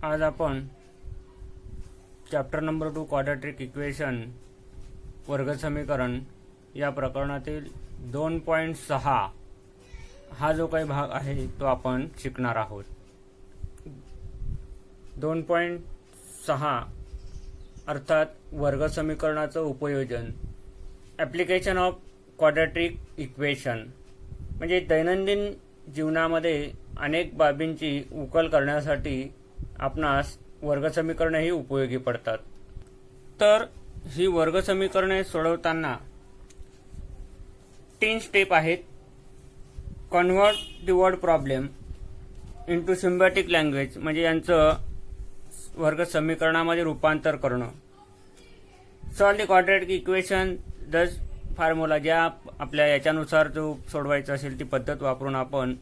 आज आपण chapter number 2 quadratic equation वर्गसमीकरण या प्रकरणातील 2.6 हा जो काही भाग आहे तो आपण शिकणार आहोत। 2.6 अर्थात वर्गसमीकरणाचं उपयोजन, ॲप्लिकेशन ऑफ क्वाड्रॅटिक इक्वेशन, म्हणजे दैनंदिन जीवनामध्ये अनेक बाबींची उकल करण्यासाठी आपणास वर्गसमीकरणे ही उपयोगी पडतात। तर ही वर्गसमीकरणे सोडवताना 3 स्टेप आहेत। Convert the word problem into symbolic language, म्हणजे यांचं वर्गसमीकरणामध्ये रूपांतर करणं। Solve the quadratic equation thus formula, ज्या आपल्या याच्यानुसार जो सोडवायचा असेल ती पद्धत वापरून आपण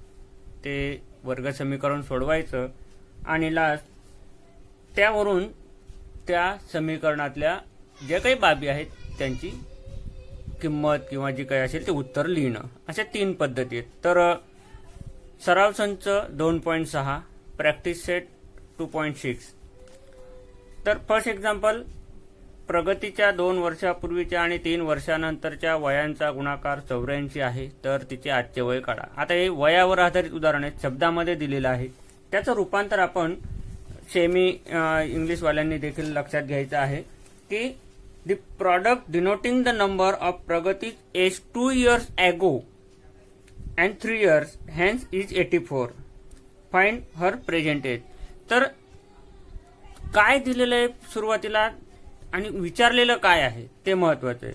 ते वर्गसमीकरण सोडवायचं आणि लास्ट त्यावरून त्या समीकरणातल्या जे काही बाबी आहेत त्यांची किंमत किंवा जी काही असेल ते उत्तर लिहिणं। अशा 3 पद्धती आहेत। तर सराव संच 2.6, प्रॅक्टिस सेट 2.6। तर फर्स्ट एक्झाम्पल, प्रगतीच्या 2 वर्षापूर्वीच्या आणि 3 वर्षानंतरच्या वयांचा गुणाकार 84 आहे, तर तिचे आजचे वय काढा। आता हे वयावर आधारित उदाहरण आहे, शब्दामध्ये दिलेलं आहे, त्याचं रूपांतर आपण सेमी इंग्लिशवाल्यांनी देखील लक्षात घ्यायचं आहे की the product denoting the number of Pragati age 2 years ago and 3 years hence is 84. Find her present age. तर काय दिलेलं आहे सुरुवातीला आणि विचारलेलं काय आहे ते महत्वाचं आहे।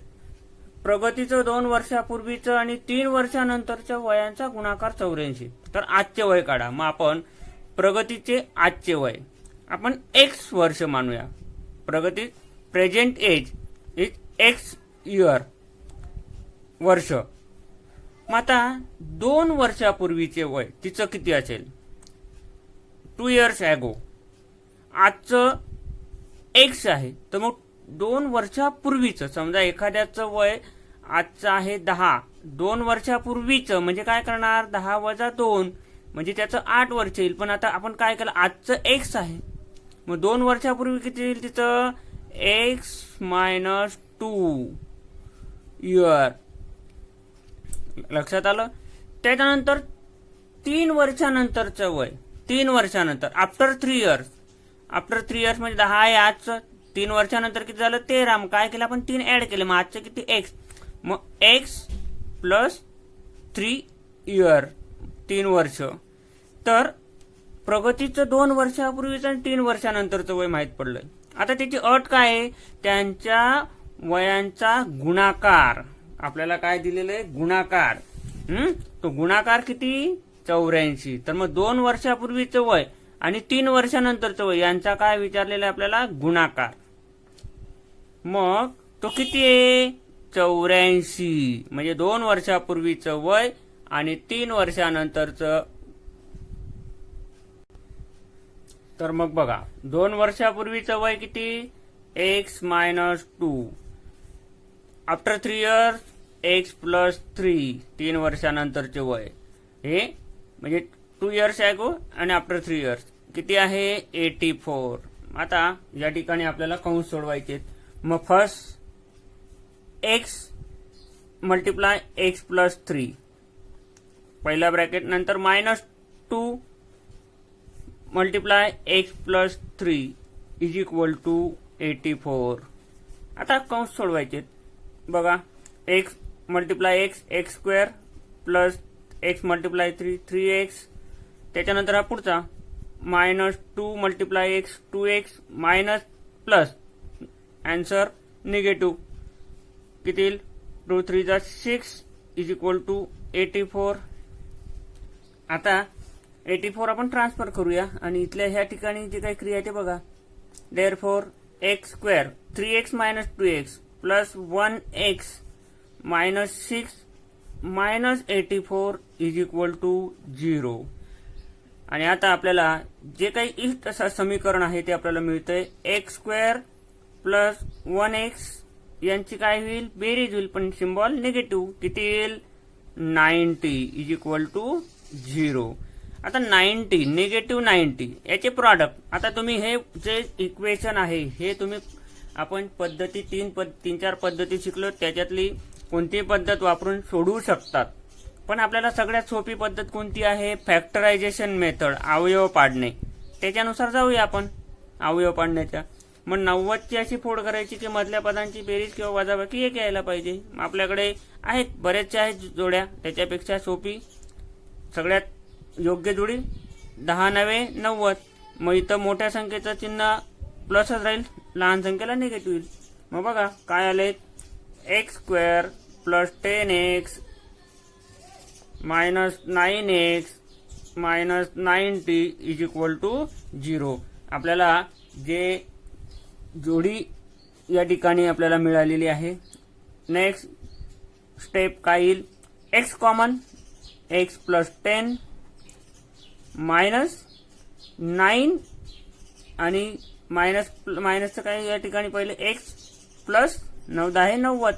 प्रगतीचं 2 वर्षापूर्वीचं आणि 3 वर्षानंतरच्या वयांचा गुणाकार 84, तर आजचे वय काढा। मग आपण प्रगतीचे आजचे वय आपण x वर्ष मानूया। Pragati present age is x year वर्ष। मग आता 2 वर्षापूर्वीचे वय तिचं किती असेल? 2 years ago। आजचं x आहे, तर मग 2 वर्षापूर्वीचं, समजा एखाद्याचं वय आजचं आहे 10, 2 वर्षापूर्वीचं म्हणजे काय करणार? 10 वजा 2 म्हणजे त्याचं 8 वर्ष येईल। पण आता आपण काय केलं, आजचं x आहे, मग 2 वर्षापूर्वी किती येईल तिचं? x minus 2 year. लक्षात आलं? त्याच्यानंतर 3 वर्षानंतरचं वय, 3 वर्षानंतर आफ्टर 3 years, आफ्टर 3 years म्हणजे 10 आहे आजचं, 3 वर्षानंतर किती झालं? 13। मग काय केलं आपण? 3 ऍड केले, मग आजचं किती? x। मग x प्लस 3 इयर, 3 वर्ष। तर प्रगतीचं 2 वर्षापूर्वीचं आणि 3 वर्षानंतरचं वय माहीत पडलंय। आता त्याची अट काय आहे? त्यांच्या वयांचा गुणाकार आपल्याला काय दिलेलं आहे? गुणाकार। तो गुणाकार किती? 84। तर मग 2 वर्षापूर्वीचं वय आणि 3 वर्षानंतरचं वय यांचा काय विचारलेलं आहे आपल्याला? गुणाकार। मग तो किती आहे? 84, म्हणजे 2 वर्षापूर्वीचं वय आणि 3 वर्षानंतरचं। तर मग बघा, 2 वर्षापूर्वीचं वय किती? x minus 2, after 3 years x plus 3, 3 वर्षानंतरचे वय हे म्हणजे 2 years ago आणि आफ्टर 3 years किती आहे? 84। आता या ठिकाणी आपल्याला कंस सोडवायचे। मग first x multiply x plus 3 पहिला ब्रॅकेट, नंतर minus 2 multiply x plus 3 is equal to 84। आता कंस सोडवायचे बघा, x multiply x square plus x multiply 3 3x, त्याच्यानंतर हा पुढचा minus 2 multiply x 2x minus plus answer negative किती येईल? 2 3 6 इज इक्वल टू 84। आता 84 आपण ट्रान्सफर करूया आणि इथल्या ह्या ठिकाणी जी काही क्रिया आहे ते बघा। Therefore x square 3x minus 2x plus 1x minus 6 minus 84 is equal to 0। आणि आता आपल्याला जे काही इष्ट असं समीकरण आहे ते आपल्याला मिळतंय। x स्क्वेअर प्लस 1x यांची काय होईल? बेरीज होईल, पण सिम्बॉल निगेटिव्ह किती येईल? 90 इज इक्वल टू 0। आता 90 निगेटिव्ह 90 याचे प्रॉडक्ट. आता तुम्ही हे जे इक्वेशन आहे हे तुम्ही आपण पद्धती तीन चार पद्धती शिकलो, त्याच्यातली कोणतीही पद्धत वापरून सोडवू शकतात. पण आपल्याला सगळ्यात सोपी पद्धत कोणती आहे? फॅक्टरायझेशन मेथड, अवयव पाडणे. त्याच्यानुसार जाऊया आपण अवयव पाडण्याच्या. मग 90ची अशी फोड करायची की मधल्या पदांची बेरीज किंवा वजाबाकी एक यायला पाहिजे. आपल्याकडे आहेत बरेचसे आहेत जोड्या, त्याच्यापेक्षा सोपी सगळ्यात योग्य जोडी 10 9 90. मग इथं मोठ्या संख्येचं चिन्ह प्लसच राहील, लहान संख्येला निगेटिव्ह येईल. मग बघा काय आले, x² plus 10x minus 9x minus 90 is equal to 0. आपल्याला जे जोडी या ठिकाणी आपल्याला मिळालेली आहे. नेक्स्ट स्टेप काय येईल, x common, x plus 10 minus 9 आणि मायनसचं काय या ठिकाणी पहिले x प्लस 9 10 90.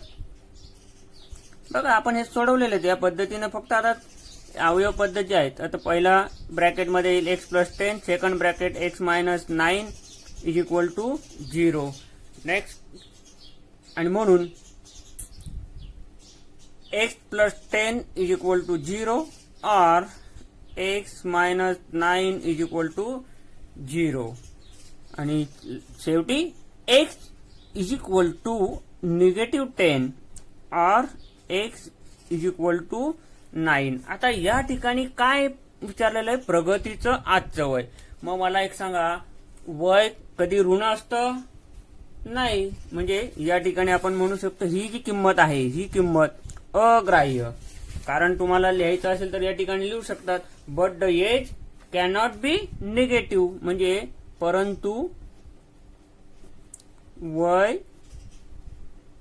बघा आपण हे सोडवलेलं आहे या पद्धतीनं. फक्त आता अवयव पद्धत जे आहेत, आता पहिला ब्रॅकेटमध्ये येईल x plus 10, second bracket x minus 9 is equal to 0. Next आणि म्हणून x plus 10 is equal to 0 और x minus 9 is equal to 0. आणि शेवटी x is equal to negative 10 और x इज इक्वल टू 9. आता या ठिकाणी काय विचारलेलं आहे, प्रगतीचं आजचं वय. मग मला एक सांगा, वय कधी ऋण असतं नाही. म्हणजे या ठिकाणी आपण म्हणू शकतो ही जी किंमत आहे ही किंमत अग्राह्य. कारण तुम्हाला लिहायचं असेल तर या ठिकाणी लिहू शकतात, but the age cannot be negative. म्हणजे परंतु वय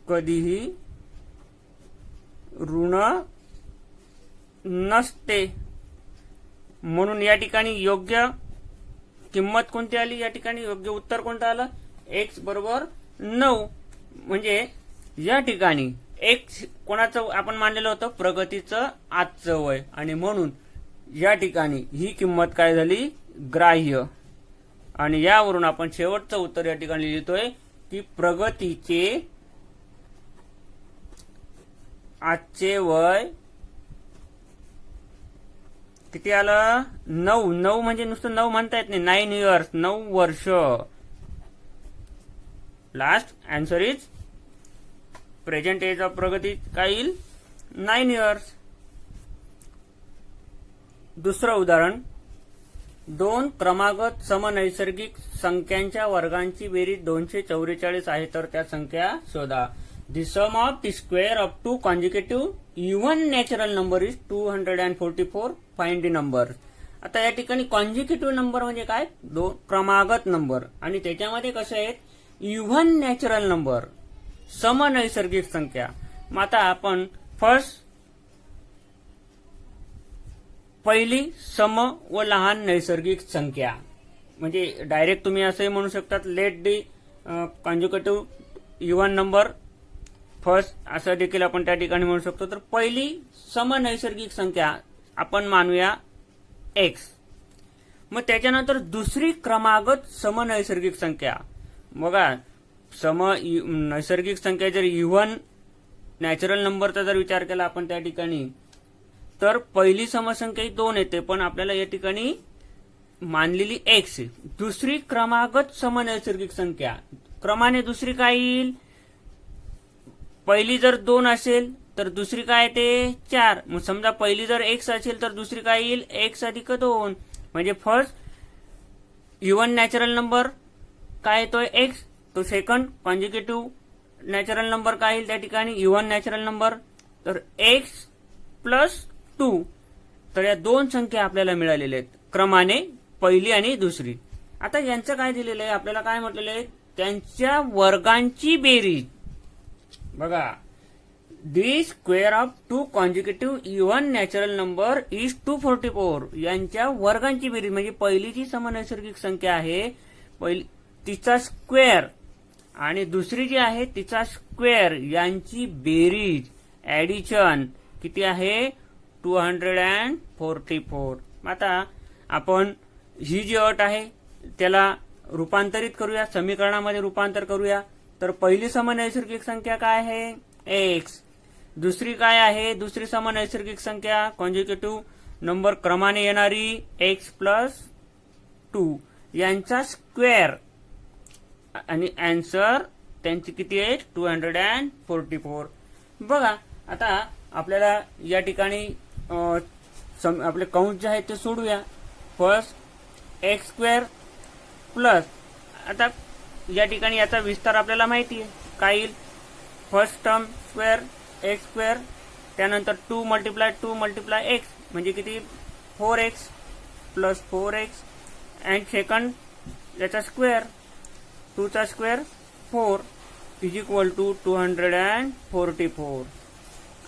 कधीही ऋण नसते. म्हणून या ठिकाणी योग्य किंमत कोणती आली, या ठिकाणी योग्य उत्तर कोणतं आलं, x बरोबर 9. म्हणजे या ठिकाणी x कोणाचं आपण मानलेलं होतं, प्रगतीचं आजचं वय. आणि म्हणून या ठिकाणी ही किंमत काय झाली, ग्राह्य. आणि यावरून आपण शेवटचं उत्तर या ठिकाणी लिहितोय की प्रगतीचे आजचे वय किती आलं, 9. 9 म्हणजे नुसतं 9 म्हणता येत नाही, 9 इयर्स, 9 वर्ष. Last answer is present age of Pragati काय येईल, 9 इयर्स. दुसरं उदाहरण, 2 क्रमागत समनैसर्गिक संख्यांच्या वर्गांची बेरीज 244 आहे तर त्या संख्या शोधा. The sum of the square of two consecutive even natural number is 244. Find the number. आता या ठिकाणी कॉन्जिक्युटिव्ह नंबर म्हणजे काय, 2 क्रमागत नंबर. आणि त्याच्यामध्ये कसे आहेत, इव्हन नॅचरल नंबर, समनैसर्गिक संख्या. मग आता आपण फर्स्ट पहिली सम व लहान नैसर्गिक संख्या, म्हणजे डायरेक्ट तुम्ही असंही म्हणू शकतात, let the consecutive even number first, असं देखील आपण त्या ठिकाणी म्हणू शकतो. तर पहिली समनैसर्गिक संख्या आपण मानूया x. मग त्याच्यानंतर दुसरी क्रमागत समनैसर्गिक संख्या. बघा नैसर्गिक संख्या जर इव्हन नॅचरल नंबरचा जर विचार केला आपण त्या ठिकाणी, तर पहिली समसंख्या 2 येते, पण आपल्याला या ठिकाणी मानलेली x. दुसरी क्रमागत समनैसर्गिक संख्या, क्रमाने दुसरी काय येईल, पहिली जर 2 असेल तर दुसरी काय येते 4. मग समजा पहिली जर x असेल तर दुसरी काय येईल, x अधिक 2. म्हणजे फर्स्ट इव्हन नॅचरल नंबर काय येतोय x, तो सेकंड कॉन्जिक्युटिव्ह नॅचरल नंबर काय येईल त्या ठिकाणी, इव्हन नॅचरल नंबर, तर x प्लस 2. तर या 2 संख्या आपल्याला मिळालेल्या आहेत क्रमाने, पहिली आणि दुसरी. आता यांचं काय दिलेलं आहे, आपल्याला काय म्हटलेलं आहे, त्यांच्या वर्गांची बेरीज. बघा, the square of 2 consecutive even natural number is 244. यांच्या वर्गांची बेरीज म्हणजे पहिली जी समनैसर्गिक संख्या आहे पहिली तिचा स्क्वेअर आणि दुसरी जी आहे तिचा स्क्वेअर, यांची बेरीज ऍडिशन किती आहे, 244. आता आपण ही जी अट आहे त्याला रूपांतरित करूया, समीकरणामध्ये रूपांतर करूया. तर पहिली समनैसर्गिक संख्या काय आहे? एक्स. दुसरी काय आहे? दुसरी समनैसर्गिक संख्या कॉन्ज्युगेटिव्ह नंबर क्रमाने येणारी एक्स प्लस 2 यांचा स्क्वेअर आणि आन्सर त्यांची किती आहे? 244. बघा आता आपल्याला या ठिकाणी आपले कंस जे आहेत ते सोडूया. फर्स्ट एक्स स्क्वेअर प्लस, आता या ठिकाणी याचा विस्तार आपल्याला माहिती आहे काय येईल? First term square x square, त्यानंतर 2 मल्टिप्लाय एक्स म्हणजे किती? 4x plus 4x and second याचा स्क्वेअर 2 चा स्क्वेअर 4 इज इक्वल टू 244.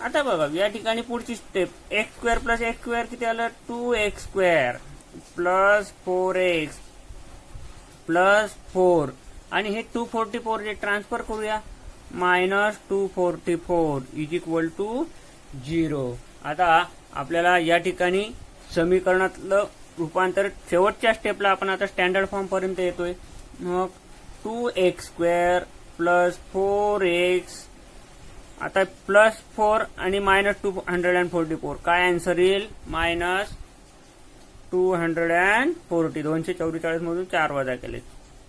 आता बघा या ठिकाणी पुढची स्टेप, एक्स स्क्वेअर किती आलं? 2x square plus 4x plus 4 आणि हे 244 जे ट्रान्सफर करूया, मायनस 244 इज इक्वल टू 0. आता आपल्याला या ठिकाणी समीकरणातलं रूपांतर शेवटच्या स्टेपला आपण आता स्टँडर्ड फॉर्म पर्यंत येतोय. मग 2x स्क्वेअर प्लस 4x, आता प्लस 4 आणि मायनस 244 काय आन्सर येईल? मायनस 240. 244 मधून 4 वजा केले.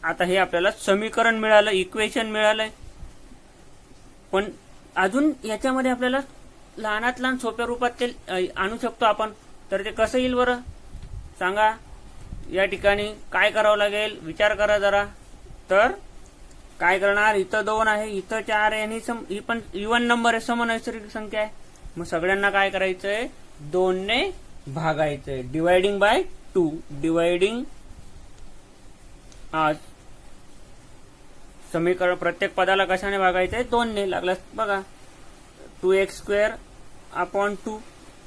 आता हे आपल्याला समीकरण मिळालं, इक्वेशन मिळालंय. पण अजून याच्यामध्ये आपल्याला लहानात लहान सोप्या रूपात ते आणू शकतो आपण. तर ते कसं येईल बरं सांगा? या ठिकाणी काय करावं लागेल? विचार करा जरा. तर काय करणार? इथं 2 आहे, इथं 4 आहे आणि ही पण इव्हन नंबर आहे, समनैसर्गिक संख्या आहे. मग सगळ्यांना काय करायचंय? 2 ने भागायचंय. Dividing bye 2. डिवायडिंग समीकरण प्रत्येक पदाला कशाने भागायचंय? 2 ने. लागलं बघा, 2x square upon 2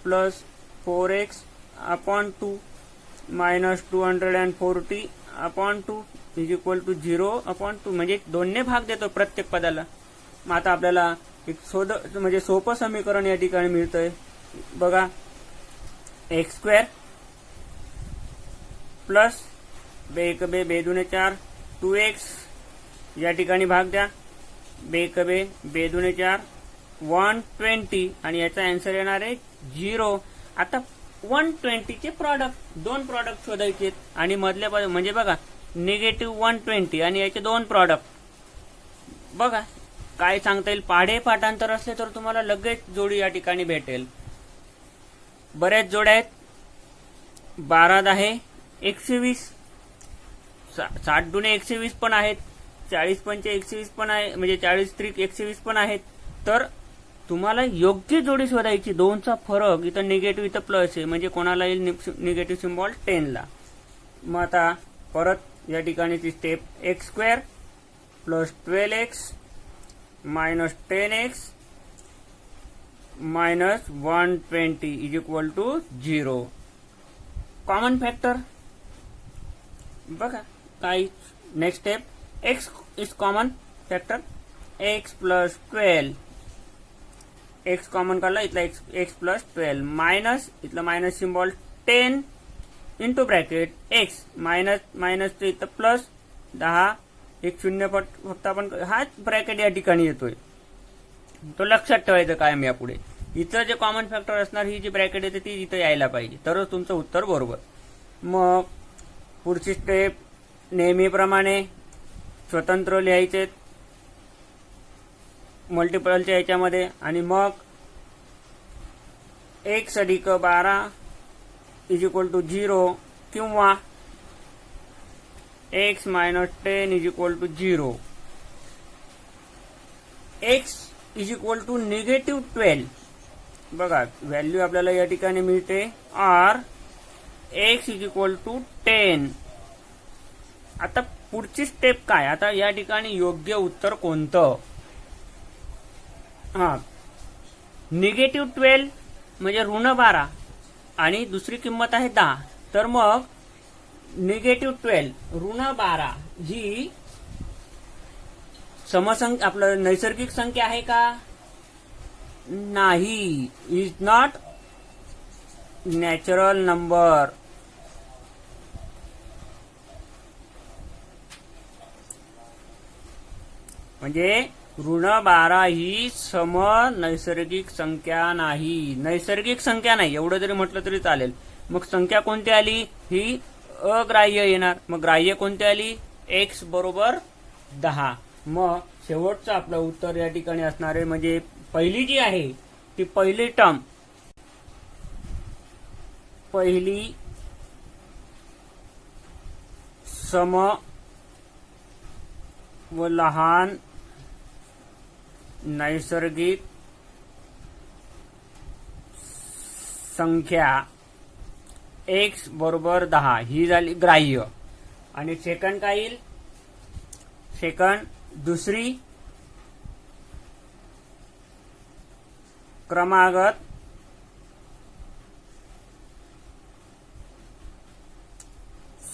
plus 4x upon 2 minus 240 upon 2 is equal to 0 upon 2. म्हणजे 2 ने भाग देतो प्रत्येक पदाला. मग आता आपल्याला एक म्हणजे सोपं समीकरण या ठिकाणी मिळतंय. बघा, एक्स स्क्वेअर प्लस बे 2 4 2x या ठिकाणी भाग द्या, बे 2 4 120 आणि याचा आन्सर येणार आहे 0. आता 120 चे प्रॉडक्ट, 2 प्रॉडक्ट शोधायचे आणि मधल्या म्हणजे बघा निगेटिव्ह 120 आणि याचे 2 प्रॉडक्ट. बघा काय सांगता येईल? पाढे पाठांतर असले तर तुम्हाला लगेच जोडी या ठिकाणी भेटेल. बऱ्याच जोड्या आहेत. 12 10 120, 60 दुने 120 पण आहेत, 40 पंचे 120 पण आहे, म्हणजे 40 त्रिक 120 पण आहेत. तर तुम्हाला योग्य जोडी शोधायची. 2चा फरक इथं निगेटिव्ह इथं प्लस आहे, म्हणजे कोणाला येईल निगेटिव्ह सिम्बॉल 10 ला. मग आता परत या ठिकाणीची step, x square plus 12x minus 10x minus 120 is equal to 0. Common factor बघा काय? Next step, x is common factor, x plus 12, x common काढला, इथला x प्लस 12 मायनस, इथला minus symbol 10 into bracket x minus minus इथं plus 10, एक शून्य फक्त आपण हाच ब्रॅकेट या ठिकाणी येतोय. तो लक्षात ठेवायचं कायम यापुढे. इथं जे कॉमन फॅक्टर असणार, ही जी ब्रॅकेट येते ती इथं यायला पाहिजे, तरच तुमचं उत्तर बरोबर. मग पुढची स्टेप नेहमीप्रमाणे स्वतंत्र लिहायचे मल्टिपलच्या याच्यामध्ये, आणि मग x अधिक 12 इज इक्वल टू 0 किंवा x minus 10 is equal to 0. x is equal to negative 12. बघा व्हॅल्यू आपल्याला या ठिकाणी मिळते, or x is equal to 10. आता पुढची स्टेप काय? आता या ठिकाणी योग्य उत्तर कोणतं? निगेटिव्ह 12 म्हणजे ऋण 12 आणि दुसरी किंमत आहे 10. तर मग निगेटिव्ह 12 ऋण 12 ही समसंख्या आपलं नैसर्गिक संख्या आहे का? नाही, इज नॉट नॅचरल नंबर. म्हणजे ऋण 12 ही सम नैसर्गिक संख्या नाही. नैसर्गिक संख्या नाही एवढं जरी म्हटलं तरी चालेल. मग संख्या कोणती आली? ही अग्राह्य येणार. मग ग्राह्य कोणती आली? x बरोबर 10. मग शेवटचं आपलं उत्तर या ठिकाणी असणार आहे, म्हणजे पहिली जी आहे ती पहिली टर्म, पहिली सम व लहान नैसर्गिक संख्या x बरोबर 10 ही झाली ग्राह्य. आणि सेकंड काय येईल? सेकंड दुसरी क्रमागत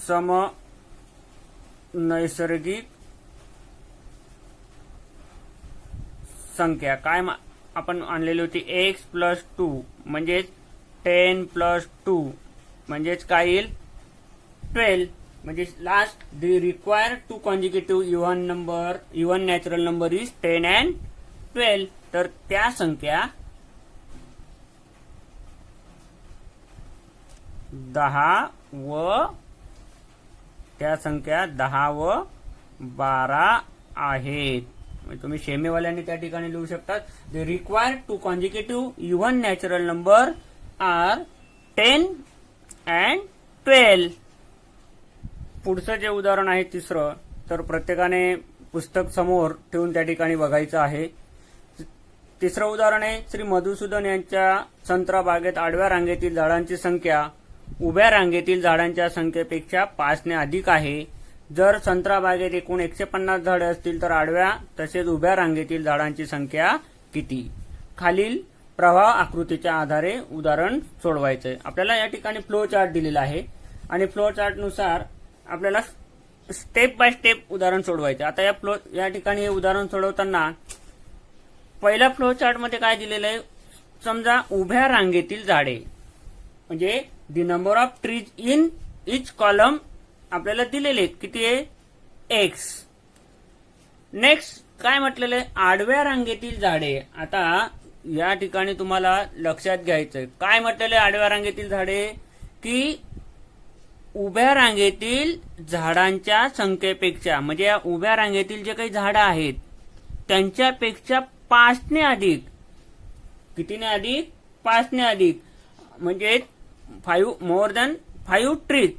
सम नैसर्गिक संख्या काय आपण आणलेली होती? x प्लस 2 म्हणजेच 10 प्लस 2 म्हणजेच काय येईल? 12. म्हणजे last the required two consecutive even natural number is 10 and 12. तर त्या संख्या 10 व 12 आहेत. तुम्ही शेमेवाल्यांनी त्या ठिकाणी लिहू शकतात the required two consecutive even natural number are 10 and 12. पुढचं जे उदाहरण आहे तिसरं, तर प्रत्येकाने पुस्तक समोर ठेवून त्या ठिकाणी बघायचं आहे. तिसरं उदाहरण आहे, श्री मधुसूदन यांच्या संत्रा बागेत आडव्या रांगेतील झाडांची संख्या उभ्या रांगेतील झाडांच्या संख्येपेक्षा 5 ने अधिक आहे. जर संत्रा बागेत एकूण 150 झाडे असतील तर आडव्या तसेच उभ्या रांगेतील झाडांची संख्या किती? खालील प्रवाह आकृतीच्या आधारे उदाहरण सोडवायचंय. आपल्याला या ठिकाणी फ्लो चार्ट दिलेला आहे आणि फ्लो चार्टनुसार आपल्याला स्टेप बाय स्टेप उदाहरण सोडवायचं. आता या ठिकाणी हे उदाहरण सोडवताना पहिल्या फ्लो चार्टमध्ये काय दिलेलं आहे? समजा उभ्या रांगेतील झाडे म्हणजे the number of trees in each column आपल्याला दिलेले आहेत. किती आहे? x. नेक्स्ट काय म्हटलेलं आहे? आडव्या रांगेतील झाडे. आता या ठिकाणी तुम्हाला लक्षात घ्यायचंय काय म्हटलेलं आहे आडव्या रांगेतील झाडे? की उभ्या रांगेतील झाडांच्या संख्येपेक्षा, म्हणजे या उभ्या रांगेतील जे काही झाडं आहेत त्यांच्यापेक्षा 5 ने अधिक. कितीने अधिक? 5 ने अधिक. म्हणजे 5 मोर दॅन 5 ट्रीज.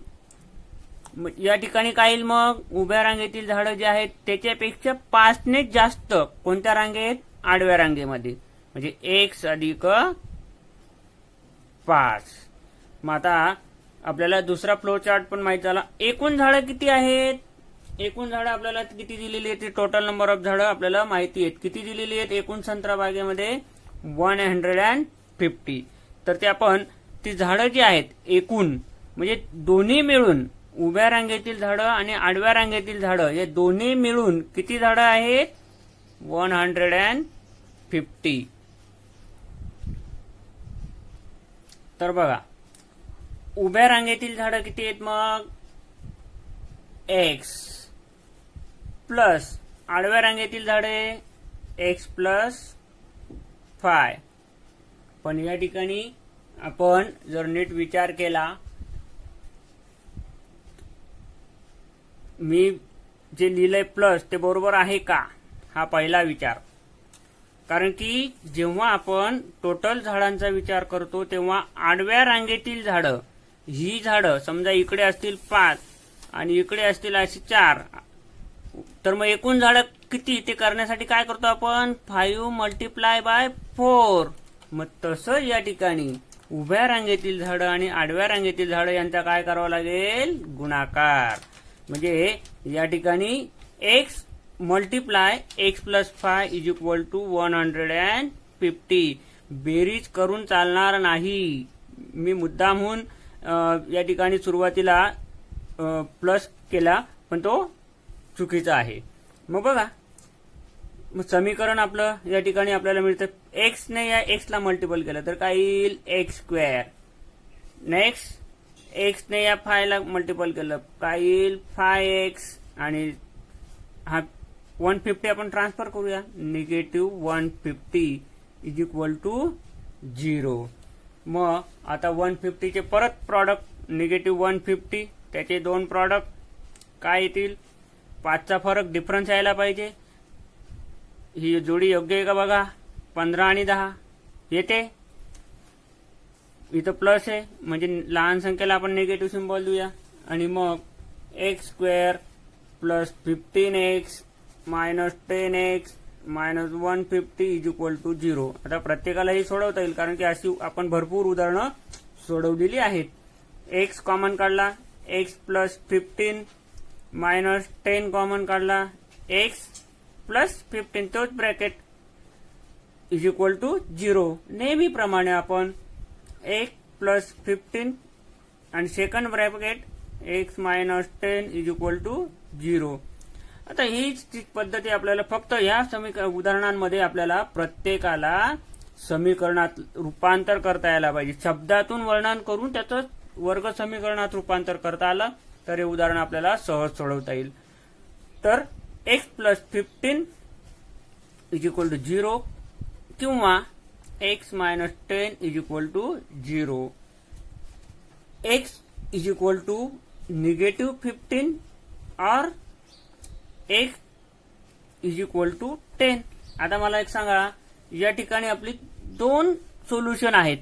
या ठिकाणी काय येईल? मग उभ्या रांगेतील झाडं जे आहेत त्याच्यापेक्षा 5 ने जास्त कोणत्या रांगेत? आडव्या रांगेमध्ये. म्हणजे x अधिक 5. मग आता आपल्याला दुसरा फ्लो चार्ट पण माहित झाला. एकूण झाडं किती आहेत? एकूण झाडं आपल्याला किती दिलेली आहेत? टोटल नंबर ऑफ झाडं आपल्याला माहिती आहेत. किती दिलेली आहेत एकूण संत्रा बागेमध्ये? 150. तर ते आपण ती झाडं जी आहेत एकूण, म्हणजे दोन्ही मिळून उभ्या रांगेतील झाडं आणि आडव्या रांगेतील झाडं हे दोन्ही मिळून किती झाडं आहेत? 150. तर बघा उभ्या रांगेतील झाडं किती आहेत? मग x प्लस आडव्या रांगेतील झाडे x प्लस 5. पण या ठिकाणी आपण जर नीट विचार केला, मी जे लिहिलंय प्लस ते बरोबर आहे का? हा पहिला विचार. कारण की जेव्हा आपण टोटल झाडांचा विचार करतो तेव्हा आडव्या रांगेतील झाडं ही झाडं समजा इकडे असतील 5 आणि इकडे असतील अशी 4, तर मग एकूण झाडं किती ते करण्यासाठी काय करतो आपण? 5 मल्टिप्लाय बाय 4. मग तसं या ठिकाणी उभ्या रांगेतील झाडं आणि आडव्या रांगेतील झाडं यांचा काय करावं लागेल? गुणाकार. म्हणजे या ठिकाणी x multiply x plus 5 is equal to 150. बेरीज करून चालणार नाही. मी मुद्दामहून या ठिकाणी सुरुवातीला प्लस केला पण तो चुकीचा आहे. मग बघा मग समीकरण आपलं या ठिकाणी आपल्याला मिळतं x ने या x ला मल्टिपल केलं तर काय येईल? x². नेक्स्ट x ने या 5 ला मल्टिपल केलं काय येईल? 5x. आणि हा 150 आपण ट्रान्सफर करूया. -150 इज इक्वल टू 0. मग आता 150 चे परत प्रॉडक्ट -150 त्याचे दोन प्रॉडक्ट काय येतील? 5चा फरक डिफरन्स यायला पाहिजे. ही जोडी योग्य आहे का बघा? 15 आणि 10 येते. इथं प्लस आहे म्हणजे लहान संख्येला आपण निगेटिव्ह सिम्बॉल देऊया. आणि मग x² plus 15x minus 10x minus 150 is equal to 0. आता प्रत्येकालाही सोडवता येईल कारण की अशी आपण भरपूर उदाहरणं सोडवलेली आहेत. x कॉमन काढला, x प्लस 15 मायनस 10 कॉमन काढला, x प्लस 15 तोच ब्रॅकेट इज इक्वल टू 0. नेहमीप्रमाणे आपण x प्लस 15 आणि second bracket x minus 10 is equal to 0. आता हीच पद्धती आपल्याला फक्त या उदाहरणांमध्ये आपल्याला प्रत्येकाला समीकरणात रूपांतर करता यायला पाहिजे. शब्दातून वर्णन करून त्याचं वर्ग समीकरणात रूपांतर करता आलं तर हे उदाहरण आपल्याला सहज सोडवता येईल. तर x plus 15 is equal to 0 किंवा x minus 10 is equal to 0. x is equal to -15 और x इज इक्वल टू 10. आता मला एक सांगा, या ठिकाणी आपली दोन सोल्युशन आहेत.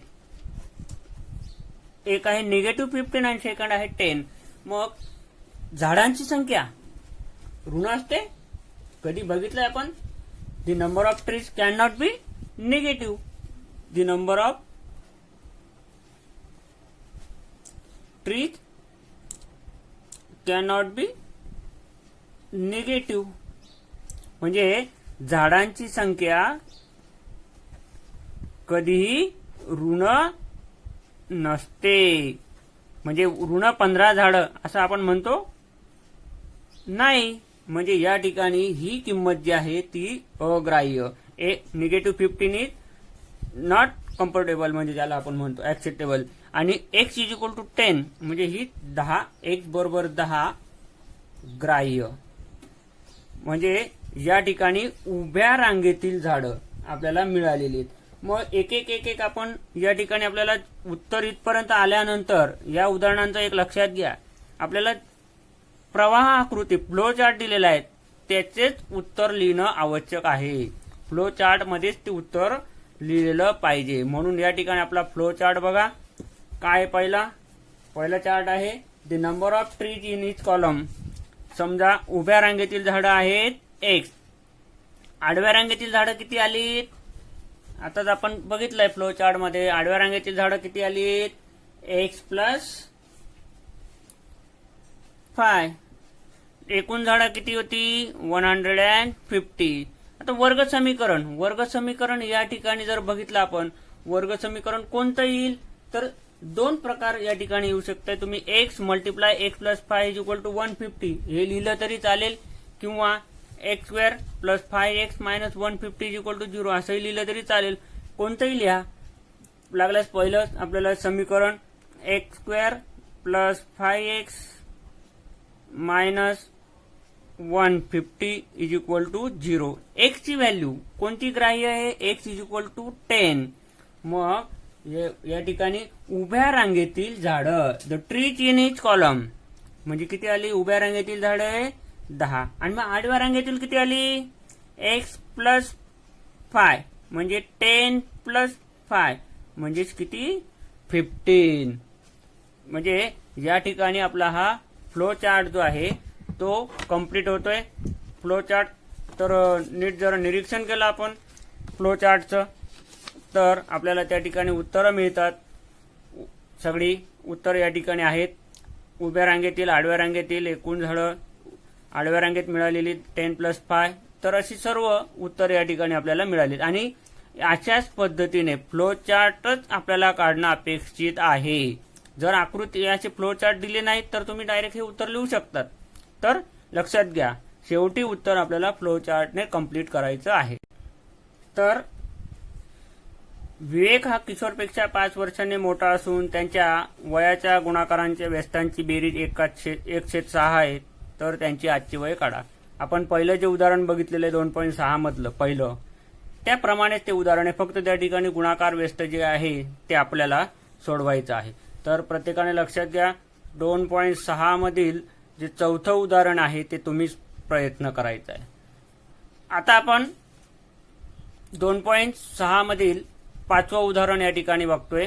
एक आहे -15 आणि सेकंड आहे 10. मग झाडांची संख्या ऋण असते. कधी बघितलंय आपण? The number of trees can not be negative. The number of trees can not be negative. म्हणजे झाडांची संख्या कधीही ऋण नसते. म्हणजे ऋण 15 झाडं असं आपण म्हणतो नाही. म्हणजे या ठिकाणी ही किंमत जी आहे ती अग्राह्य. -15 इज नॉट कम्फर्टेबल म्हणजे ज्याला आपण म्हणतो ऍक्सेप्टेबल. आणि x इज इक्वल टू 10 म्हणजे ही 10 x बरोबर 10 ग्राह्य. म्हणजे या ठिकाणी उभ्या रांगेतील झाडं आपल्याला मिळालेली आहेत. मग एक एक आपण या ठिकाणी आपल्याला उत्तर इथपर्यंत आल्यानंतर या उदाहरणांचं एक लक्षात घ्या. आपल्याला प्रवाह आकृती फ्लो चार्ट दिलेला आहे त्याचेच उत्तर लिहिणं आवश्यक आहे. फ्लो चार्ट मध्येच ते उत्तर लिहिलेलं पाहिजे. म्हणून या ठिकाणी आपला फ्लो चार्ट बघा काय. पहिला चार्ट आहे the number of trees in each column. समजा उभ्या रांगेतील झाडं आहेत x. आडव्या रांगेतील झाडं किती आलीत? आताच आपण बघितलंय फ्लो चार्ट मध्ये. आडव्या रांगेतील झाडं किती आलीत? x plus 5. एकूण झाडं किती होती? 150. आता वर्ग समीकरण या ठिकाणी जर बघितलं आपण वर्ग समीकरण कोणतं येईल तर दोन प्रकार या ठिकाणी येऊ शकते. तुम्ही x multiply x plus 5 is equal to 150 हे लिहिलं तरी चालेल किंवा x² plus 5x minus 150 is equal to 0 असंही लिहिलं तरी चालेल. कोणतंही लिहा. लागल्यास पहिलं आपल्याला समीकरण x² plus 5x minus 150 is equal to 0. x ची व्हॅल्यू कोणती ग्राह्य आहे? x is equal to 10. मग या ठिकाणी उभ्या रांगेतील झाडं the trees in each column म्हणजे किती आली? उभ्या रांगेतील झाडं 10. आणि मग आडव्या रांगेतील किती आली? x प्लस 5 म्हणजे 10 प्लस 5 म्हणजेच किती? 15. म्हणजे या ठिकाणी आपला हा फ्लो चार्ट जो आहे तो कंप्लीट होतोय. फ्लो चार्ट तर नीट जरा निरीक्षण केलं आपण फ्लो चार्टचं तर आपल्याला त्या ठिकाणी उत्तरं मिळतात. सगळी उत्तर या ठिकाणी आहेत. उभ्या रांगेतील आडव्या रांगेतील एकूण झाडं आडव्या रांगेत मिळालेली 10 प्लस 5 तर अशी सर्व उत्तर या ठिकाणी आपल्याला मिळाली. आणि अशाच पद्धतीने फ्लो चार्टच आपल्याला काढणं अपेक्षित आहे. जर आकृती याचे फ्लो चार्ट दिले नाहीत तर तुम्ही डायरेक्ट हे उत्तर लिहू शकतात. तर लक्षात घ्या शेवटी उत्तर आपल्याला फ्लो चार्टने कंप्लीट करायचं आहे. तर विवेक हा किशोरपेक्षा 5 वर्षांनी मोठा असून त्यांच्या वयाच्या गुणाकारांच्या व्यस्तांची बेरीज 1/6 आहे तर त्यांची आजची वय काढा. आपण पहिलं जे उदाहरण बघितलेलं आहे 2.6 मधलं पहिलं त्याप्रमाणेच ते उदाहरण आहे, फक्त त्या ठिकाणी गुणाकार व्यस्त जे आहे ते आपल्याला सोडवायचं आहे. तर प्रत्येकाने लक्षात घ्या, 2.6 मधील जे चौथं उदाहरण आहे ते तुम्हीच प्रयत्न करायचा आहे. आता आपण 2.6 मधील 5वं उदाहरण या ठिकाणी बघतोय.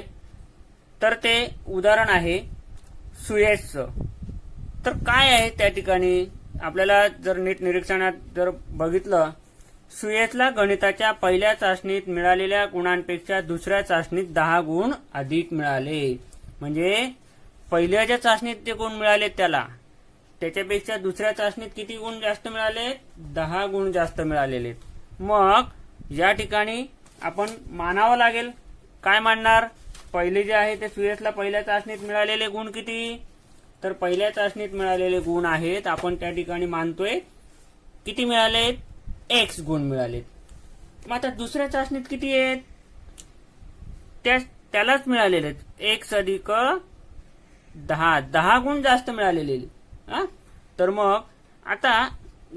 तर ते उदाहरण आहे सुयेजचं. तर काय आहे त्या ठिकाणी आपल्याला जर नीट निरीक्षणात जर बघितलं, सुयेजला गणिताच्या पहिल्या चाचणीत मिळालेल्या गुणांपेक्षा दुसऱ्या चाचणीत 10 गुण अधिक मिळाले. म्हणजे पहिल्या ज्या चाचणीत जे गुण मिळाले त्याच्यापेक्षा दुसऱ्या चाचणीत किती गुण जास्त मिळाले? 10 गुण जास्त मिळालेले. मग या ठिकाणी आपण मानावं लागेल. काय मानणार? पहिले जे आहे ते सुयेजला पहिल्या चाचणीत मिळालेले गुण किती? तर पहिल्या चाचणीत मिळालेले गुण आहेत आपण त्या ठिकाणी मानतोय किती मिळालेत? x गुण मिळालेत. मग आता दुसऱ्या चाचणीत किती आहेत? त्यालाच मिळालेले आहेत x अधिक 10 गुण जास्त मिळालेले. तर मग आता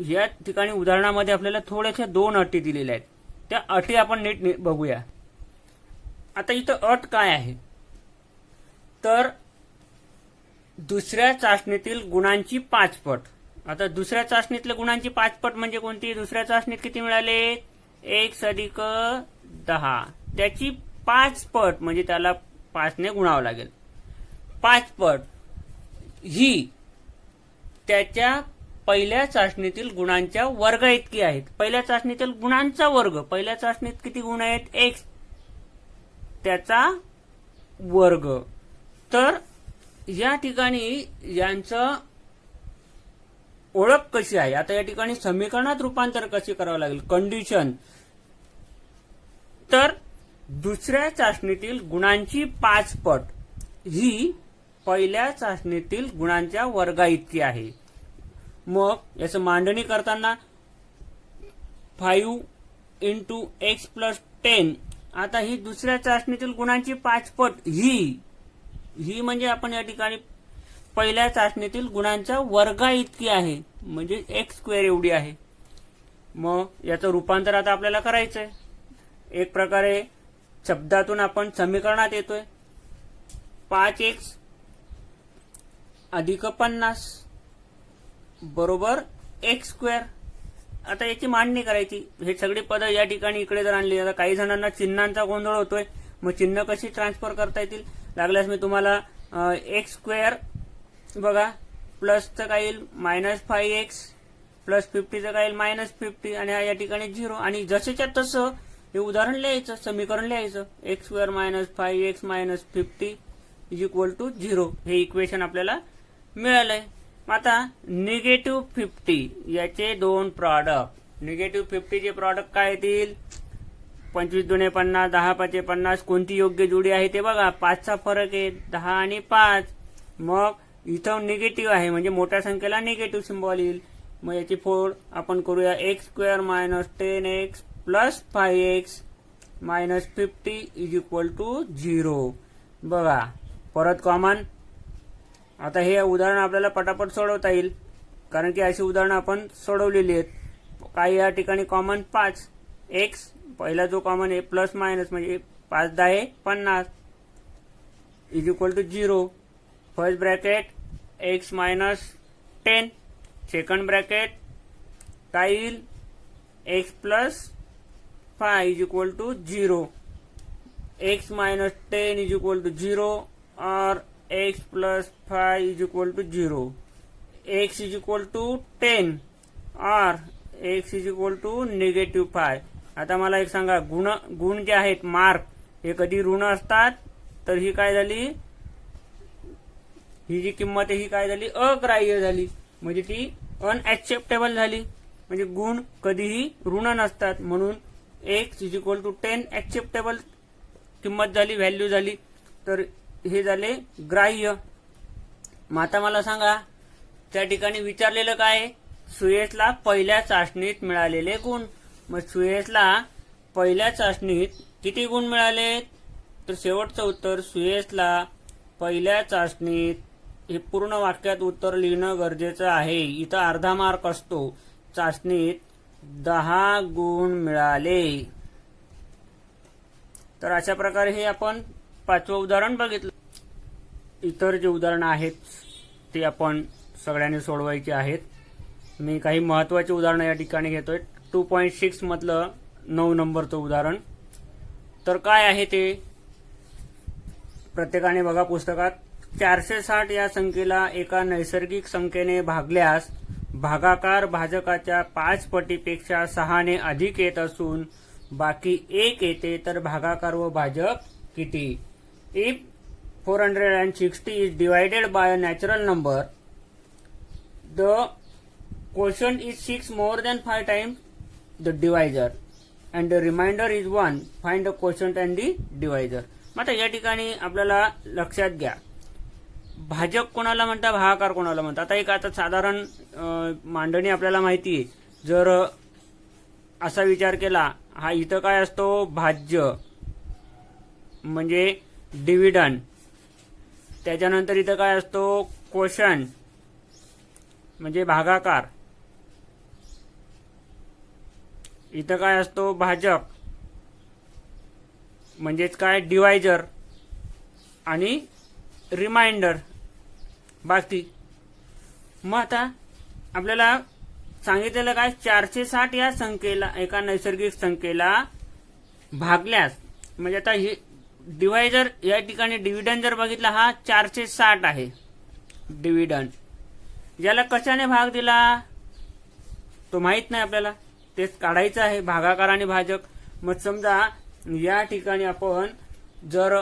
या ठिकाणी उदाहरणामध्ये आपल्याला थोड्याशा 2 अटी दिलेल्या आहेत. त्या अटी आपण नीट बघूया. आता इथं अट काय आहे? तर दुसऱ्या चाचणीतील गुणांची 5 पट. आता दुसऱ्या चाचणीतल्या गुणांची 5 पट म्हणजे कोणती? दुसऱ्या चाचणीत किती मिळाले? x अधिक 10 त्याची 5 पट म्हणजे त्याला 5 ने गुणावं लागेल. 5 पट ही त्याच्या पहिल्या चाचणीतील गुणांच्या वर्गा इतकी आहेत. पहिल्या चाचणीतील गुणांचा वर्ग. पहिल्या चाचणीत किती गुण आहेत? x त्याचा वर्ग. तर या ठिकाणी यांचं ओळख कशी आहे? आता या ठिकाणी समीकरणात रूपांतर कसे करावं लागेल? कंडिशन. तर दुसऱ्या चाचणीतील गुणांची 5 पट ही पहिल्या चाचणीतील गुणांच्या वर्गा इतकी आहे. मग याचं मांडणी करताना 5 × x + 10. आता ही दुसऱ्या चाचणीतील गुणांची 5 पट ही म्हणजे आपण या ठिकाणी पहिल्या चाचणीतील गुणांच्या वर्गा इतकी आहे म्हणजे x² एवढी आहे. मग याचं रूपांतर आता आपल्याला करायचंय. एक प्रकारे शब्दातून आपण समीकरणात येतोय. 5x अधिक 50 बरोबर x². आता याची मांडणी करायची. हे सगळे पद या ठिकाणी इकडे जर आणली, आता काही जणांना चिन्हांचा गोंधळ होतोय. मग चिन्ह कशी ट्रान्सफर करता येतील? लागल्यास मी तुम्हाला x² बघा प्लसचं काय येईल -5x प्लस 50चं काय येईल -50 आणि या ठिकाणी 0 आणि जसेच्या तसं हे उदाहरण लिहायचं, समीकरण लिहायचं. x² - 5x - 50 = 0 हे इक्वेशन आपल्याला मिळालंय. आता -50 याचे 2 प्रॉडक्ट. -50 चे प्रॉडक्ट काय येतील? 25 × 2 = 50, 10 × 5 = 50. कोणती योग्य जोडी आहे ते बघा. 5चा फरक आहे, 10 आणि 5. मग इथं निगेटिव्ह आहे म्हणजे मोठ्या संख्येला निगेटिव्ह सिम्बॉल येईल. मग याची फोड आपण करूया. x² - 10x + 5x - 50 = 0. बघा परत कॉमन. आता हे उदाहरण आपल्याला पटापट सोडवता येईल कारण की अशी उदाहरणं आपण सोडवलेली आहेत. काही या ठिकाणी कॉमन 5. x पहिला जो कॉमन आहे प्लस मायनस म्हणजे 5 × 10 = 50 = 0. First bracket x - 10. Second bracket काय येईल? x + 5 = 0. x - 10 = 0 or x + 5 = 0. x = 10 or x = -5. आता मला एक सांगा, गुण जे आहेत मार्क हे कधी ऋण असतात तर ही काय झाली? ही जी किंमत आहे ही काय झाली? अग्राह्य झाली म्हणजे ती अनएक्सेप्टेबल झाली. म्हणजे गुण कधीही ऋण नसतात म्हणून x = 10 एक्सेप्टेबल किंमत झाली, व्हॅल्यू झाली. तर हे झाले ग्राह्य. मग आता मला सांगा त्या ठिकाणी विचारलेलं काय? सुयेजला पहिल्या चाचणीत मिळालेले गुण. मग सुयेजला पहिल्या चाचणीत किती गुण मिळाले? तर शेवटचं उत्तर सुयेजला पहिल्या चाचणीत हे पूर्ण वाक्यात उत्तर लिहिणं गरजेचं आहे. इथं अर्धा मार्क असतो. चाचणीत 10 गुण मिळाले. तर अशा प्रकारे हे आपण 5वं उदाहरण बघितलं. इतर जे उदाहरणं आहेत ते आपण सगळ्यांनी सोडवायची आहेत. मी काही महत्त्वाची उदाहरणं या ठिकाणी घेतोय. 2.6 मधलं 9 नंबरचं उदाहरण. तर काय आहे ते प्रत्येकाने बघा पुस्तकात. 460 या संख्येला एका नैसर्गिक संख्येने भागल्यास भागाकार भाजकाच्या 5 पटीपेक्षा 6 ने अधिक येत असून बाकी 1 येते, तर भागाकार व भाजक किती? If 460 is divided by a natural number, the quotient is 6 more than 5 times the divisor and the remainder is 1. Find the quotient and the divisor. आता या ठिकाणी आपल्याला लक्षात घ्या, भाजक कोणाला म्हणतात, भागाकार कोणाला म्हणतात. आता साधारण मांडणी आपल्याला माहिती आहे. जर असा विचार केला, हा इथं काय असतो, भाज्य म्हणजे डिव्हिडंड. त्याच्यानंतर इथं काय असतो, क्वोशंट म्हणजे भागाकार. इथं काय असतो, भाजक म्हणजेच काय, डिवायझर. आणि रिमाइंडर बाकी. मग आता आपल्याला सांगितलेलं काय, 460 या संख्येला एका नैसर्गिक संख्येला भागल्यास, म्हणजे आता हे डिवायझर या ठिकाणी डिव्हिडंड जर बघितला, हा 460 आहे डिव्हिडंड. ज्याला कशाने भाग दिला तो माहित नाही आपल्याला, तेच काढायचं आहे, भागाकार आणि भाजक. मग समजा या ठिकाणी आपण जर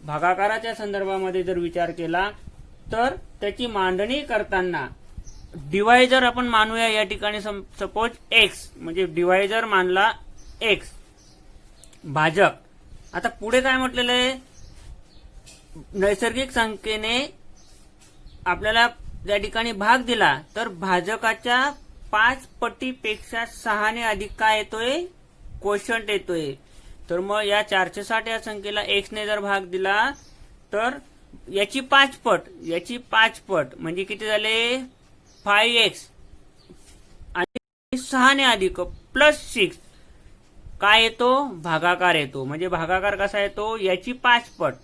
भागाकाराच्या संदर्भामध्ये जर विचार केला तर त्याची मांडणी करताना डिवायझर आपण मानूया या ठिकाणी. सपोज एक्स म्हणजे डिवायझर मानला एक्स, भाजक. आता पुढे काय म्हटलेलं आहे, नैसर्गिक संख्येने आपल्याला या ठिकाणी भाग दिला तर भाजकाच्या 5 पटीपेक्षा 6 ने अधिक काय येतोय, क्वोशंट येतोय. तर मग या 460 या संख्येला एक्स ने जर भाग दिला तर याची 5 पट म्हणजे किती झाले, 5x आणि 6 ने अधिक प्लस 6 काय येतो, भागाकार येतो. म्हणजे भागाकार कसा येतो, याची 5 पट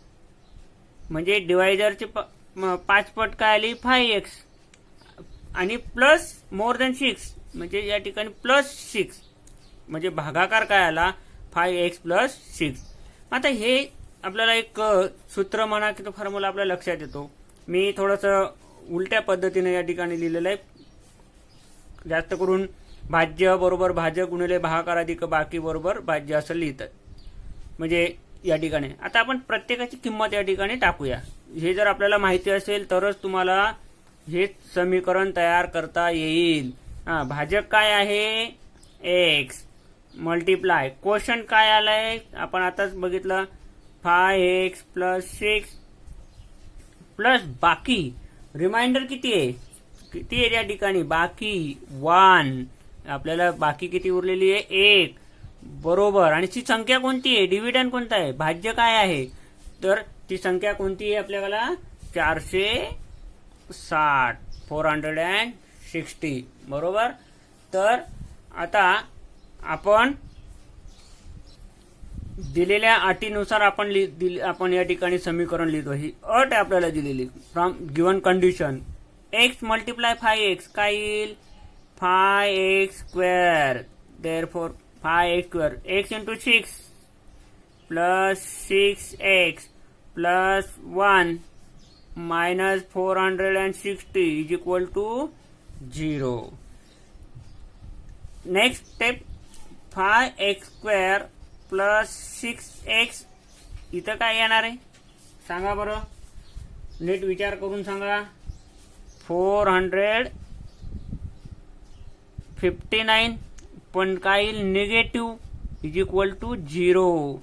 म्हणजे डिवायझरची 5 पट काय आली, 5x आणि प्लस मोर दॅन 6 म्हणजे या ठिकाणी प्लस 6 म्हणजे भागाकार काय आला, 5x प्लस 6. आता हे आपल्याला एक सूत्र म्हणा की तो फॉर्म्युला आपल्या लक्षात येतो. मी थोडंसं उलट्या पद्धतीने या ठिकाणी लिहिलेलं आहे. जास्त करून भाज्य बरोबर भाजक गुणिले भागाकार अधिक बाकी बरोबर भाज्य असं लिहितात. म्हणजे या ठिकाणी आता आपण प्रत्येकाची किंमत या ठिकाणी टाकूया. हे जर आपल्याला माहिती असेल तरच तुम्हाला हे समीकरण तयार करता येईल. भाजक काय आहे, एक्स मल्टिप्लाय क्वोशंट काय आलंय आपण आताच बघितलं, 5x प्लस 6 प्लस बाकी रिमाइंडर किती आहे या ठिकाणी, बाकी 1. आपल्याला बाकी किती उरलेली आहे, 1 बरोबर. आणि ती संख्या कोणती आहे, डिव्हिडंड कोणता आहे, भाज्य काय आहे, तर ती संख्या कोणती आहे आपल्याला, 460 बरोबर. तर आता आपण दिलेल्या अटीनुसार आपण या ठिकाणी समीकरण लिहितो. ही अट आपल्याला दिलेली from given condition. x multiply 5x काय येईल, 5x square. Therefore 5x square, x into 6 plus 6x plus 1 minus 460 is equal to 0. Next step, 5x square plus 6x इथं काय येणार आहे सांगा बरं, नीट विचार करून सांगा. 459 पण काय येईल, निगेटिव्ह इज इक्वल टू 0.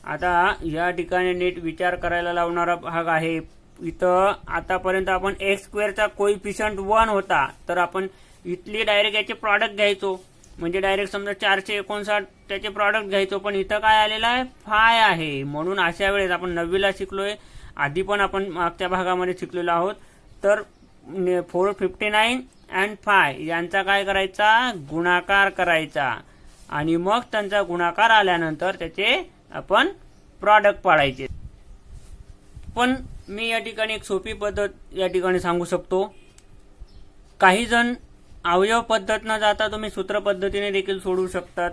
आता या ठिकाणी नीट विचार करायला लावणारा भाग आहे. इथं आतापर्यंत आपण एक्स स्क्वेअरचा कोइफिशियंट 1 होता, तर आपण इथली डायरेक्ट याचे प्रॉडक्ट घ्यायचो. म्हणजे डायरेक्ट समजा 459 त्याचे प्रॉडक्ट घ्यायचो. पण इथं काय आलेलं आहे, 5 आहे. म्हणून अशा वेळेस आपण 9वीला शिकलोय, आधी पण आपण मागच्या भागामध्ये शिकलेलो आहोत. तर 459 अँड फाय यांचा काय करायचा, गुणाकार करायचा आणि मग त्यांचा गुणाकार आल्यानंतर त्याचे आपण प्रॉडक्ट पाडायचे. पण मी या ठिकाणी एक सोपी पद्धत या ठिकाणी सांगू शकतो. काही जण अवयव पद्धत न जाता तुम्ही सूत्र पद्धतीने देखील सोडवू शकतात.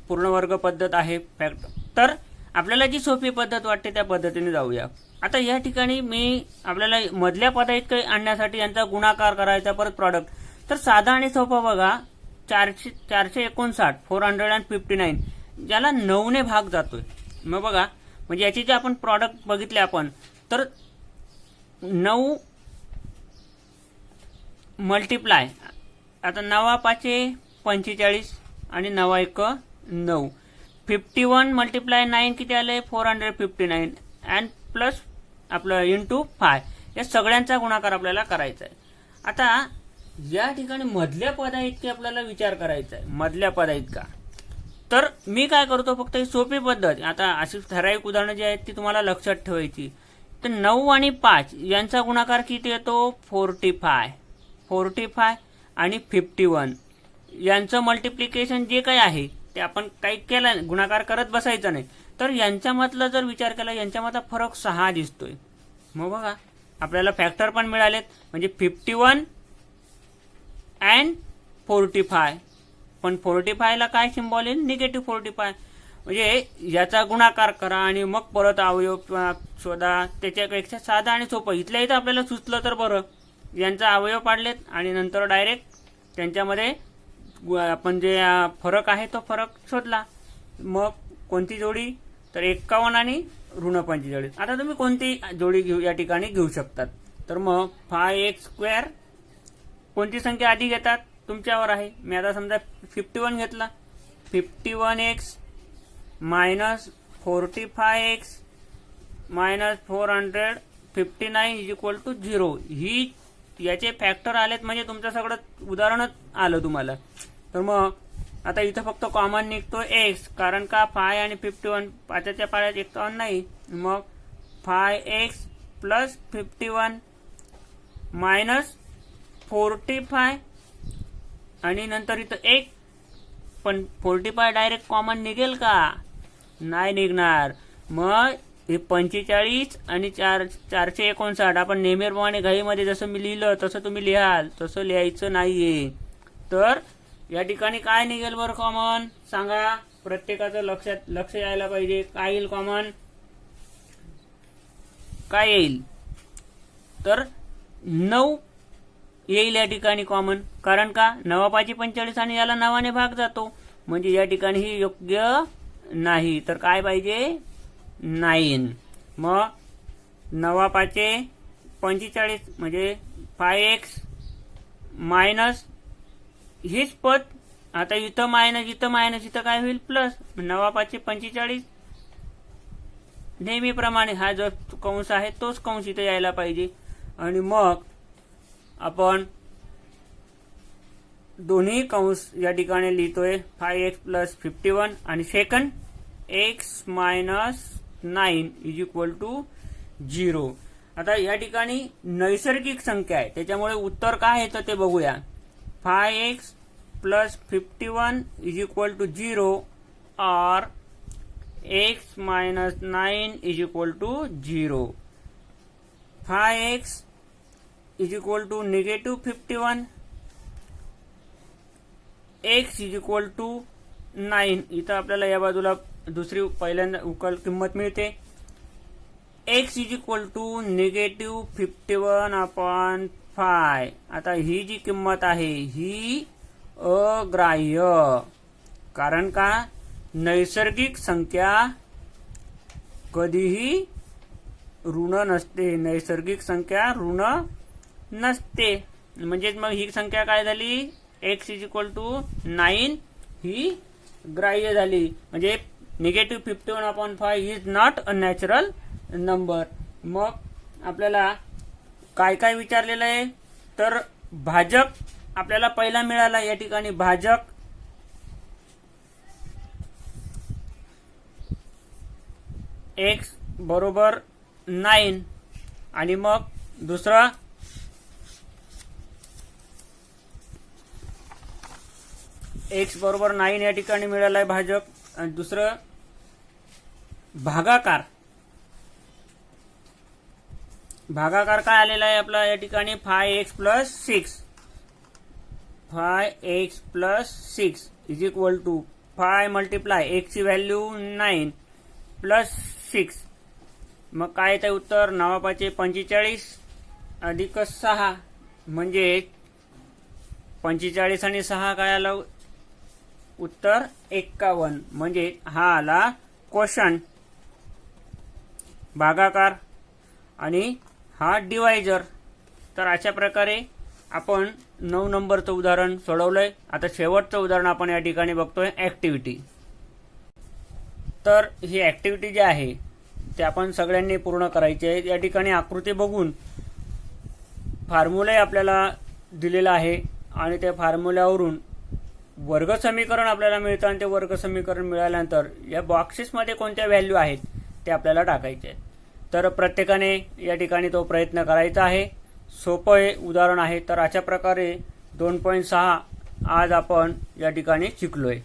पूर्ण वर्ग पद्धत आहे फॅक्ट. तर आपल्याला जी सोपी पद्धत वाटते त्या पद्धतीने जाऊया. आता या ठिकाणी मी आपल्याला मधल्या पदात आणण्यासाठी यांचा गुणाकार करायचा, परत प्रॉडक्ट. तर साधा आणि सोपा बघा, 459 459 ज्याला 9 ने भाग जातोय. मग बघा, म्हणजे याची जे आपण प्रॉडक्ट बघितले आपण, तर 9 मल्टिप्लाय, आता 9 5 45 आणि 9 1 9, 51 मल्टिप्लाय 9 किती आले, 459 अँड प्लस आपलं इंटू 5, या सगळ्यांचा गुणाकार आपल्याला करायचा आहे. आता या ठिकाणी मधल्या पदा इतके आपल्याला विचार करायचा आहे, मधल्या पदा इतका. तर मी काय करतो, फक्त ही सोपी पद्धत, आता अशी ठराविक उदाहरणं जी आहेत ती तुम्हाला लक्षात ठेवायची. तर 9 आणि 5 यांचा गुणाकार किती येतो, 45 आणि 51 यांचं मल्टिप्लिकेशन जे काही आहे ते आपण काही केलं, गुणाकार करत बसायचं नाही. तर यांच्यामधला जर विचार केला, यांच्यामधला फरक 6 दिसतोय. मग बघा, आपल्याला फॅक्टर पण मिळालेत, म्हणजे 51 अँड 45. पण 45 ला काय सिम्बॉल आहे, निगेटिव्ह 45. म्हणजे याचा गुणाकार करा आणि मग परत अवयव शोधा. त्याच्यापेक्षा साधा आणि सोपं, इथल्या इथं आपल्याला सुचलं तर बरं. यांचा अवयव पाडलेत आणि नंतर डायरेक्ट त्यांच्यामध्ये आपण जे फरक आहे तो फरक शोधला. मग कोणती जोडी, तर 51 आणि ऋण 45. आता तुम्ही कोणती जोडी या ठिकाणी घेऊ शकतात. तर मग 5x², कोणती संख्या आधी घेतात तुमच्यावर आहे. मी आता समजा 51 घेतला, 51x minus 45x minus 459 is equal to 0. ही याचे फॅक्टर आलेत, म्हणजे तुमचं सगळं उदाहरणच आलं तुम्हाला. तर मग आता इथं फक्त कॉमन निघतो x, कारण का 5 आणि 51 पाच्याच्या पाड्यात 51 नाही. मग 5x प्लस 51 मायनस 45 आणि नंतर इथं 1. पण 45 डायरेक्ट कॉमन निघेल का, नाही निघणार. मग हे 45 आणि 459 आपण नेहमीप्रमाणे घाईमध्ये जसं मी लिहिलं तसं तुम्ही लिहाल, तसं लिहायचं नाहीये. तर या ठिकाणी काय निघेल बरं कॉमन, सांगा. प्रत्येकाचं लक्ष यायला पाहिजे. काय येईल कॉमन, काय येईल, तर 9 येईल या ठिकाणी कॉमन. कारण का, 9 5 45 आणि याला 9 ने भाग जातो, म्हणजे या ठिकाणी ही योग्य नाही. तर काय पाहिजे, 9. मग 9 5 45 म्हणजे 5x मायनस हीच पद. आता इथं मायनस इथं काय होईल, प्लस. 9 5 45 नेहमीप्रमाणे हा जो कंस आहे तोच कंस इथं यायला पाहिजे. आणि मग आपण दोन्ही कंस या ठिकाणी लिहितोय, 5x प्लस 51 आणि second x minus 9 is equal to 0. आता या ठिकाणी नैसर्गिक संख्या आहे, त्याच्यामुळे उत्तर काय येतं ते बघूया. 5x plus 51 is equal to 0 और x minus 9 is equal to 0. 5x is equal to negative 51, x is equal to 9. इथं आपल्याला या बाजूला दुसरी पहिल्यांदा उकल किंमत मिळते. x is equal to negative 51 upon 5. आता ही जी किंमत आहे ही अग्राह्य, कारण का, नैसर्गिक संख्या कधीही ऋण नसते. नैसर्गिक संख्या ऋण नसते. म्हणजेच मग ही संख्या काय झाली, x इज इक्वल टू 9 ही ग्राह्य झाली. म्हणजे negative 51 upon 5 is not a natural number. मग आपल्याला काय काय विचारलेलं आहे, तर भाजक आपल्याला पहिला मिळाला. या ठिकाणी भाजक x बरोबर 9 आणि मग दुसरा एक्स बरोबर 9 या ठिकाणी मिळाला आहे भाजक. आणि दुसरं भागाकार. भागाकार काय आलेला आहे आपला या ठिकाणी 5x plus 6. 5x plus 6 is equal to 5 multiply x ची व्हॅल्यू 9 प्लस 6. मग काय येतं उत्तर 9 45 अधिक 6 म्हणजे 45 आणि 6 काय आलं उत्तर 51. म्हणजे हा आला क्वोशंट भागाकार आणि हा डिवायझर. तर अशा प्रकारे आपण 9 नंबरचं उदाहरण सोडवलंय. आता शेवटचं उदाहरण आपण या ठिकाणी बघतोय ऍक्टिव्हिटी. तर ही ऍक्टिव्हिटी जी आहे ते आपण सगळ्यांनी पूर्ण करायची आहे. या ठिकाणी आकृती बघून फॉर्म्युला आपल्याला दिलेला आहे आणि त्या फॉर्म्युल्यावरून वर्ग समीकरण आपल्याला मिळतं आणि ते वर्ग समीकरण मिळाल्यानंतर या बॉक्सेसमध्ये कोणत्या व्हॅल्यू आहेत ते आपल्याला टाकायचे आहेत. तर प्रत्येकाने या ठिकाणी तो प्रयत्न करायचा आहे. सोपं हे उदाहरण आहे. तर अशा प्रकारे 2.6 आज आपण या ठिकाणी शिकलोय.